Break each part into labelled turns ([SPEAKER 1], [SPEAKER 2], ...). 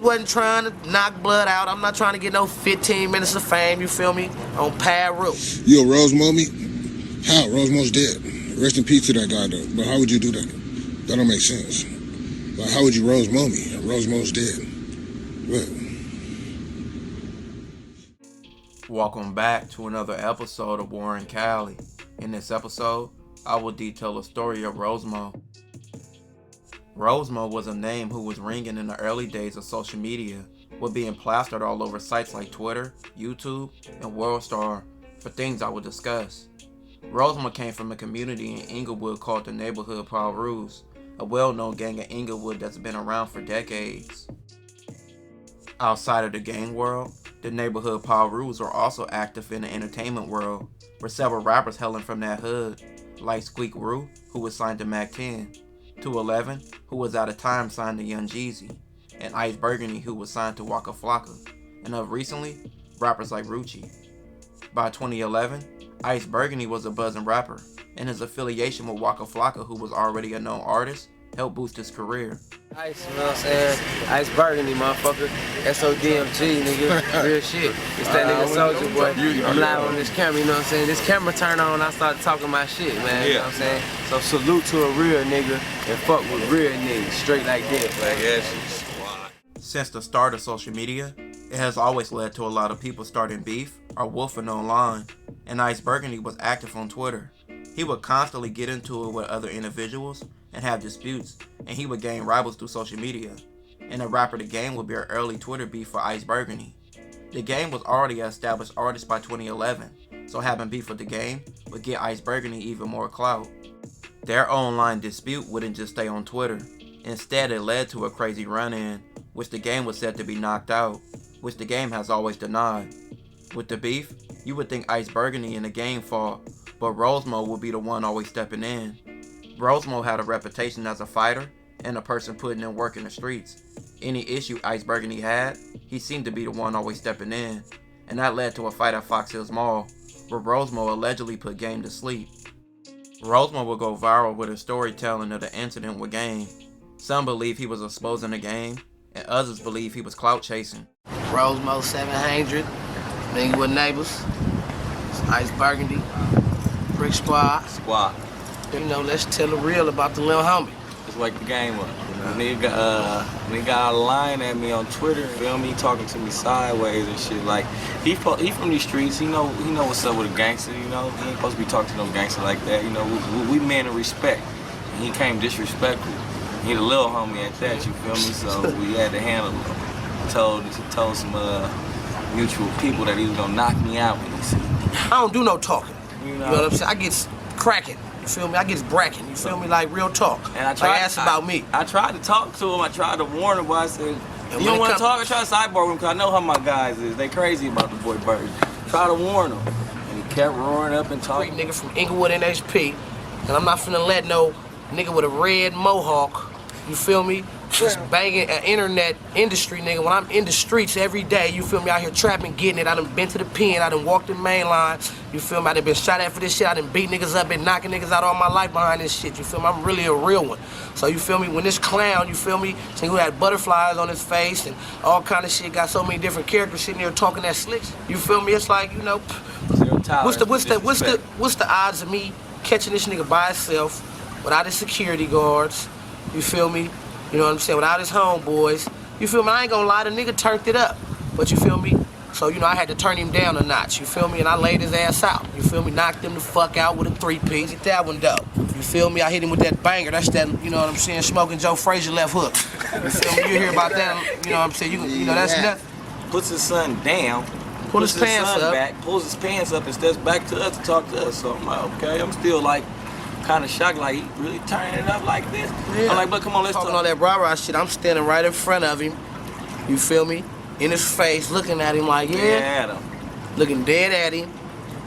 [SPEAKER 1] Wasn't trying to knock blood out. I'm not trying to get no 15 minutes of fame, you feel me, on Piru.
[SPEAKER 2] You a Rosemo me? How? Rosemo's dead. Rest in peace to that guy, though. But how would you do that? That don't make sense. Like, how would you Rosemo me? Rosemo's dead. What?
[SPEAKER 3] Welcome back to another episode of Warren Cali. In this episode, I will detail the story of Rosemo. Rosemo was a name who was ringing in the early days of social media, with being plastered all over sites like Twitter, YouTube, and WorldStar for things I will discuss. Rosemo came from a community in Inglewood called the neighborhood Piru, a well-known gang in Inglewood that's been around for decades. Outside of the gang world, the neighborhood Pirus are also active in the entertainment world, with several rappers hailing from that hood, like Squeak Roo, who was signed to Mac 10, 211, who was at a time signed to Young Jeezy, and Ice Burgundy, who was signed to Waka Flocka, and of recently, rappers like Rucci. By 2011, Ice Burgundy was a buzzing rapper, and his affiliation with Waka Flocka, who was already a known artist, helped boost his career.
[SPEAKER 4] Ice, you know what I'm saying? Ice Burgundy, motherfucker. SODMG, nigga. Real shit. It's that nigga Soldier Boy. I'm live on this camera, you know what I'm saying? This camera turn on, I start talking my shit, man. You know what I'm saying? So salute to a real nigga and fuck with real niggas. Straight like that.
[SPEAKER 3] Since the start of social media, it has always led to a lot of people starting beef or wolfing online, and Ice Burgundy was active on Twitter. He would constantly get into it with other individuals and have disputes, and he would gain rivals through social media. And the rapper The Game would be an early Twitter beef for Ice Burgundy. The Game was already an established artist by 2011, so having beef with The Game would get Ice Burgundy even more clout. Their online dispute wouldn't just stay on Twitter. Instead, it led to a crazy run-in, which The Game was said to be knocked out, which The Game has always denied. With the beef, you would think Ice Burgundy and The Game fought, but Rosemo would be the one always stepping in. Rosemo had a reputation as a fighter and a person putting in work in the streets. Any issue Ice Burgundy had, he seemed to be the one always stepping in, and that led to a fight at Fox Hills Mall, where Rosemo allegedly put Game to sleep. Rosemo would go viral with his storytelling of the incident with Game. Some believe he was exposing the Game, and others believe he was clout chasing.
[SPEAKER 1] Rosemo700, Inglewood neighbors, Ice Burgundy, Brick Squad. You know, let's tell the real about the little homie.
[SPEAKER 5] Just wake the game up. Nigga got a line at me on Twitter, feel me, talking to me sideways and shit. Like, he from these streets, he know what's up with a gangster, you know. He ain't supposed to be talking to no gangster like that, you know. We men of respect. And he came disrespectful. He the little homie at that, you feel me? So we had to handle him. Told some mutual people that he was gonna knock me out when he see me.
[SPEAKER 1] I don't do no talking. You know what I'm saying? I get cracking. You feel me? I get bracking. You feel me? Like real talk.
[SPEAKER 5] And I tried,
[SPEAKER 1] like ask about me.
[SPEAKER 5] I tried to talk to him. I tried to warn him, but I said, you don't want to talk? I try to sidebar with him because I know how my guys is. They crazy about the boy Bird. Try to warn him. And he kept roaring up and talking.
[SPEAKER 1] Nigga from Inglewood NHP. And I'm not finna let no nigga with a red mohawk, you feel me? Just banging an internet industry, nigga. When I'm in the streets every day, you feel me, out here trapping, getting it. I done been to the pen, I done walked the main line. You feel me, I done been shot at for this shit. I done beat niggas up, been knocking niggas out all my life behind this shit. You feel me, I'm really a real one. So you feel me, when this clown, you feel me, this nigga who had butterflies on his face and all kind of shit, got so many different characters sitting there talking that slicks. You feel me, it's like, you know, what's the odds of me catching this nigga by himself without his security guards, you feel me? You know what I'm saying? Without his homeboys. You feel me? I ain't gonna lie, the nigga turned it up. But you feel me? So, you know, I had to turn him down a notch. You feel me? And I laid his ass out. You feel me? Knocked him the fuck out with a 3-piece. Get that one dope. You feel me? I hit him with that banger. That's that, you know what I'm saying, Smoking Joe Frazier left hook. You feel me? You hear about that, you know what I'm saying? You know, that's nothing.
[SPEAKER 5] Puts his son down.
[SPEAKER 1] Pulls his pants up.
[SPEAKER 5] Back, pulls his pants up and steps back to us to talk to us. So I'm like, okay, I'm still like, kind of shocked, like, he really turning it up like this? Yeah. I'm like, but come on, let's talk.
[SPEAKER 1] Talking all that rah-rah shit, I'm standing right in front of him, you feel me? In his face, looking at him like, yeah. Looking dead at him.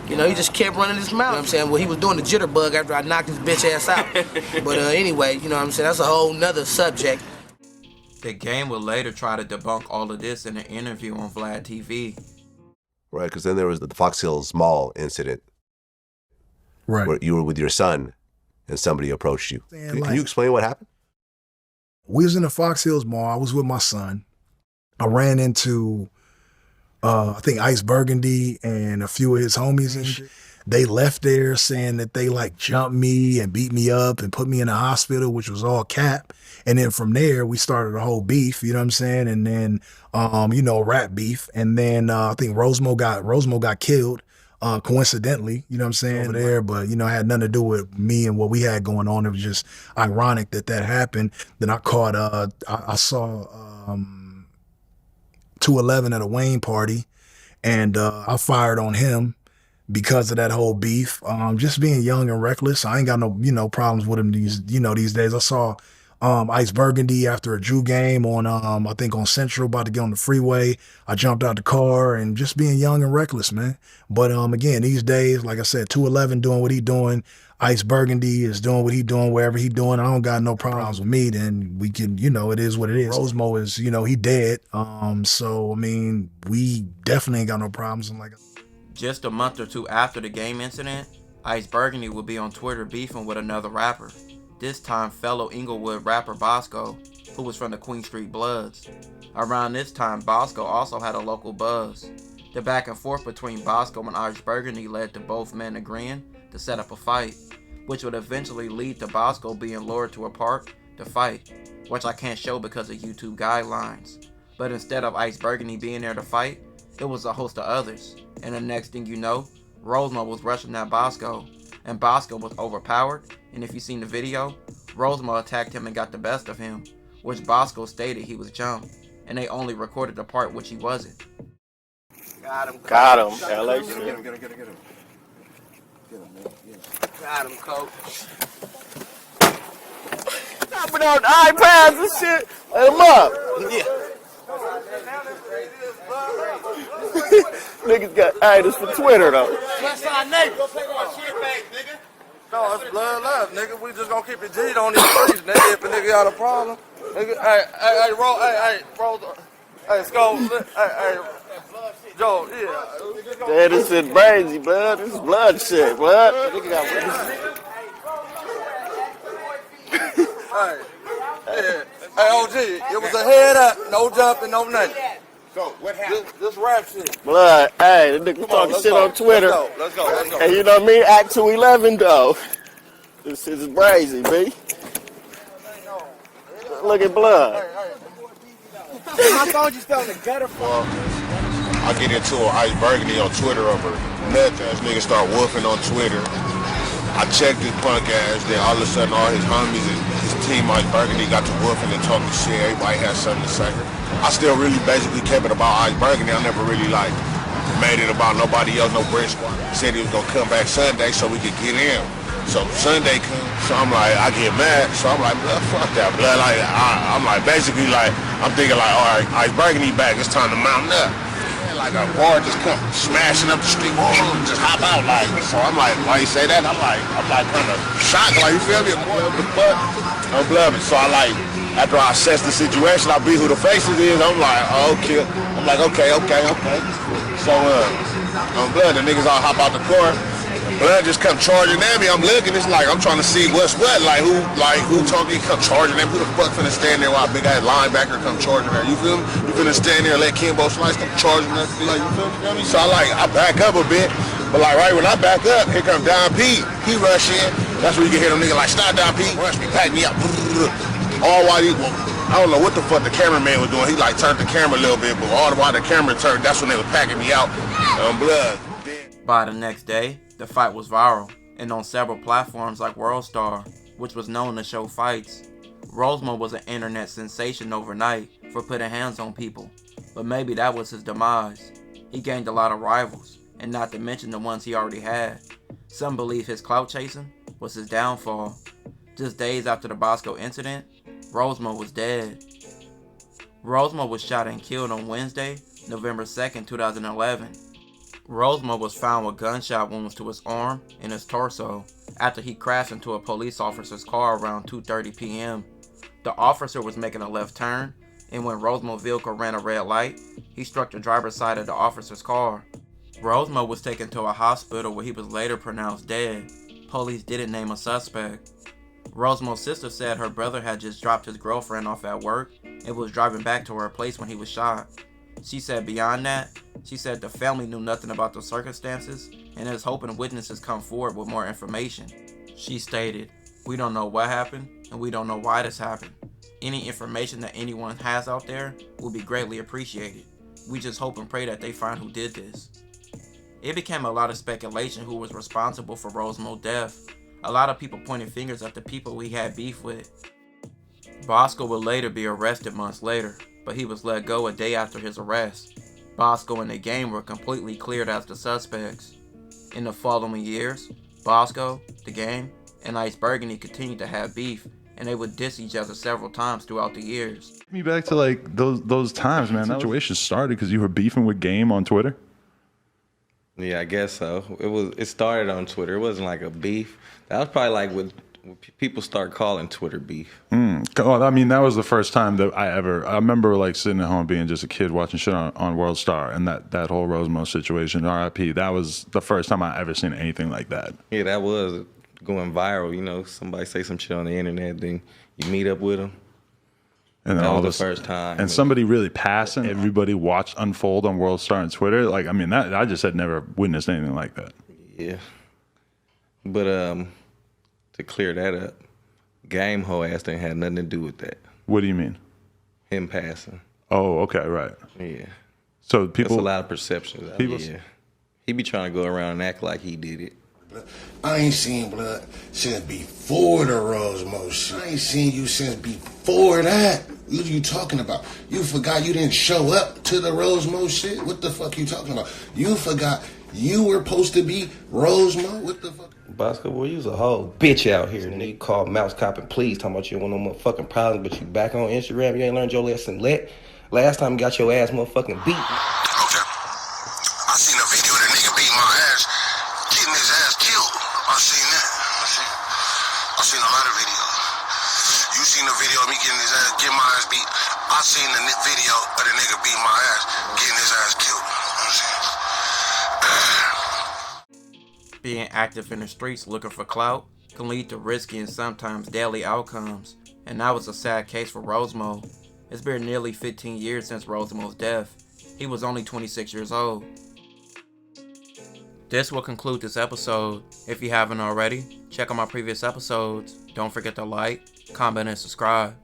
[SPEAKER 1] You know, he just kept running his mouth. You know what I'm saying? Well, he was doing the jitterbug after I knocked his bitch ass out. But anyway, you know what I'm saying? That's a whole nother subject.
[SPEAKER 3] The Game would later try to debunk all of this in an interview on Vlad TV.
[SPEAKER 6] Right, because then there was the Fox Hills Mall incident.
[SPEAKER 7] Right.
[SPEAKER 6] Where you were with your son and somebody approached you. Can you explain what happened?
[SPEAKER 7] We was in the Fox Hills Mall. I was with my son. I ran into, I think Ice Burgundy and a few of his homies and shit. They left there saying that they like jumped me and beat me up and put me in the hospital, which was all cap. And then from there, we started a whole beef, you know what I'm saying? And then, you know, rap beef. And then I think Rosemo got killed, coincidentally, you know what I'm saying, over there. But, you know, it had nothing to do with me and what we had going on. It was just ironic that happened. Then I caught, I saw 211 at a Wayne party, and I fired on him because of that whole beef. Just being young and reckless. I ain't got no, you know, problems with him these days. I saw Ice Burgundy after a Jew game on, I think on Central, about to get on the freeway. I jumped out the car and just being young and reckless, man. But again, these days, like I said, 211 doing what he doing. Ice Burgundy is doing what he doing wherever he doing. I don't got no problems with me. Then we can, you know, it is what it is. Rosemo is, you know, he dead. So, I mean, we definitely ain't got no problems. And like,
[SPEAKER 3] Just a month or two after the game incident, Ice Burgundy would be on Twitter beefing with another rapper. This time fellow Inglewood rapper Bosow, who was from the Queen Street Bloods. Around this time, Bosow also had a local buzz. The back and forth between Bosow and Ice Burgundy led to both men agreeing to set up a fight, which would eventually lead to Bosow being lured to a park to fight, which I can't show because of YouTube guidelines. But instead of Ice Burgundy being there to fight, it was a host of others, and the next thing you know, Rosemo was rushing at Bosow, and Bosow was overpowered, and if you seen the video, Rosemo attacked him and got the best of him, which Bosow stated he was jumped, and they only recorded the part which he wasn't.
[SPEAKER 5] Got him, LA shit.
[SPEAKER 2] Get him.
[SPEAKER 5] Got him, coach. Stopping on iPads and shit. Let him up. Yeah. Niggas got, hey, this for Twitter though.
[SPEAKER 8] Westside nigga. Go take my shit back, nigga. No, it's blood love, nigga. We just gonna keep it G'd on these streets, nigga. If a nigga got a problem, nigga, roll, hey, Skull, hey, Joe, yeah.
[SPEAKER 5] Yeah, this shit crazy, blood. This is blood shit, blood. Nigga got
[SPEAKER 8] Hey, OG, it was a head up, no jumping, no nothing.
[SPEAKER 2] So, what happened?
[SPEAKER 8] This rap shit.
[SPEAKER 5] blood. Hey, the nigga talking shit on Twitter.
[SPEAKER 8] Let's go.
[SPEAKER 5] Hey, you know what I mean? Act 211 though. This shit is crazy, B. Look at blood.
[SPEAKER 8] My phone just fell in the gutter for
[SPEAKER 2] I get into an Ice Burgundy on Twitter over nothing. This nigga start woofing on Twitter. I checked his punk ass, then all of a sudden all his homies and his team Ice Burgundy got to woofing and talking shit. Everybody had something to say. I still really basically kept it about Ice Burgundy. I never really like made it about nobody else, no Brent Squad. He said he was gonna come back Sunday so we could get in. So Sunday come, so I'm like, I get mad, so I'm like, blood, fuck that, blood. Like, I'm like, basically like, I'm thinking like, all right, Ice Burgundy back, it's time to mount up. And like a bar just come smashing up the street, just hop out like. So I'm like, why you say that? I'm like kind of shocked, like, you feel me? I'm bluffing. So I like, after I assess the situation, I be who the faces is. I'm like, oh, okay. I'm like, okay. So I'm blood. The niggas all hop out the car. Blood just come charging at me. I'm looking. It's like I'm trying to see what's what. Like who told me come charging at me? Who the fuck finna stand there while a big ass linebacker come charging at? You feel me? You finna stand there and let Kimbo Slice come charging at me? Like, you feel me? You know what I mean? So I back up a bit. But like right when I back up, here come Don Pete. He rush in. That's when you can hear them niggas like, stop Don Pete. Rush me, pack me up. All while I don't know what the fuck the cameraman was doing. He like turned the camera a little bit, but all while the camera turned, that's when they was packing me out. Blood.
[SPEAKER 3] By the next day, the fight was viral, and on several platforms like WorldStar, which was known to show fights. Rosemo was an internet sensation overnight for putting hands on people, but maybe that was his demise. He gained a lot of rivals, and not to mention the ones he already had. Some believe his clout chasing was his downfall. Just days after the Bosow incident, Rosemo was dead. Rosemo was shot and killed on Wednesday, November 2nd, 2011. Rosemo was found with gunshot wounds to his arm and his torso after he crashed into a police officer's car around 2:30 p.m. The officer was making a left turn, and when Rosemo's vehicle ran a red light, he struck the driver's side of the officer's car. Rosemo was taken to a hospital where he was later pronounced dead. Police didn't name a suspect. Rosemo's sister said her brother had just dropped his girlfriend off at work and was driving back to her place when he was shot. She said beyond that, she said the family knew nothing about the circumstances and is hoping witnesses come forward with more information. She stated, "We don't know what happened and we don't know why this happened. Any information that anyone has out there will be greatly appreciated. We just hope and pray that they find who did this." It became a lot of speculation who was responsible for Rosemo's death. A lot of people pointed fingers at the people he had beef with. Bosow would later be arrested months later, but he was let go a day after his arrest. Bosow and the gang were completely cleared as the suspects. In the following years, Bosow, the gang, and Ice Burgundy continued to have beef, and they would diss each other several times throughout the years.
[SPEAKER 9] Me back to like those times, man. That situation started because you were beefing with Game on Twitter.
[SPEAKER 5] Yeah, I guess so. It started on Twitter. It wasn't like a beef. That was probably like when people start calling Twitter beef.
[SPEAKER 9] Oh, I mean, that was the first time that I remember like sitting at home being just a kid watching shit on World Star, and that whole Rosemo situation, RIP, that was the first time I ever seen anything like that.
[SPEAKER 5] Yeah, that was going viral. You know, somebody say some shit on the internet, then you meet up with them.
[SPEAKER 9] And then
[SPEAKER 5] that
[SPEAKER 9] all
[SPEAKER 5] was
[SPEAKER 9] this,
[SPEAKER 5] the first time.
[SPEAKER 9] and somebody really passing, everybody watched unfold on World Star and Twitter. Like, I mean, that I just had never witnessed anything like that.
[SPEAKER 5] Yeah. But to clear that up, Game whole ass thing had nothing to do with that.
[SPEAKER 9] What do you mean?
[SPEAKER 5] Him passing.
[SPEAKER 9] Oh, okay, right.
[SPEAKER 5] Yeah.
[SPEAKER 9] So people,
[SPEAKER 5] that's a lot of perceptions. Yeah. He be trying to go around and act like he did it.
[SPEAKER 10] I ain't seen blood since before the Rosemo shit. I ain't seen you since before that. What are you talking about? You forgot you didn't show up to the Rosemo shit? What the fuck you talking about? You forgot you were supposed to be Rosemo? What the fuck?
[SPEAKER 11] Bosow, well, you was a whole bitch out here, nigga. You called Mouse Cop and please talking about you don't want no motherfucking problems, but you back on Instagram, you ain't learned your lesson. Last time you got your ass motherfucking beat.
[SPEAKER 10] Okay. I seen a video of the nigga beating my ass, getting his ass killed. I seen that. I seen a lot of videos. You seen the video of me getting my ass beat. I seen the video of the nigga beating my ass, getting his ass killed.
[SPEAKER 3] Being active in the streets looking for clout can lead to risky and sometimes deadly outcomes, and that was a sad case for Rosemo. It's been nearly 15 years since Rosemo's death. He was only 26 years old. This will conclude this episode. If you haven't already, check out my previous episodes. Don't forget to like, comment, and subscribe.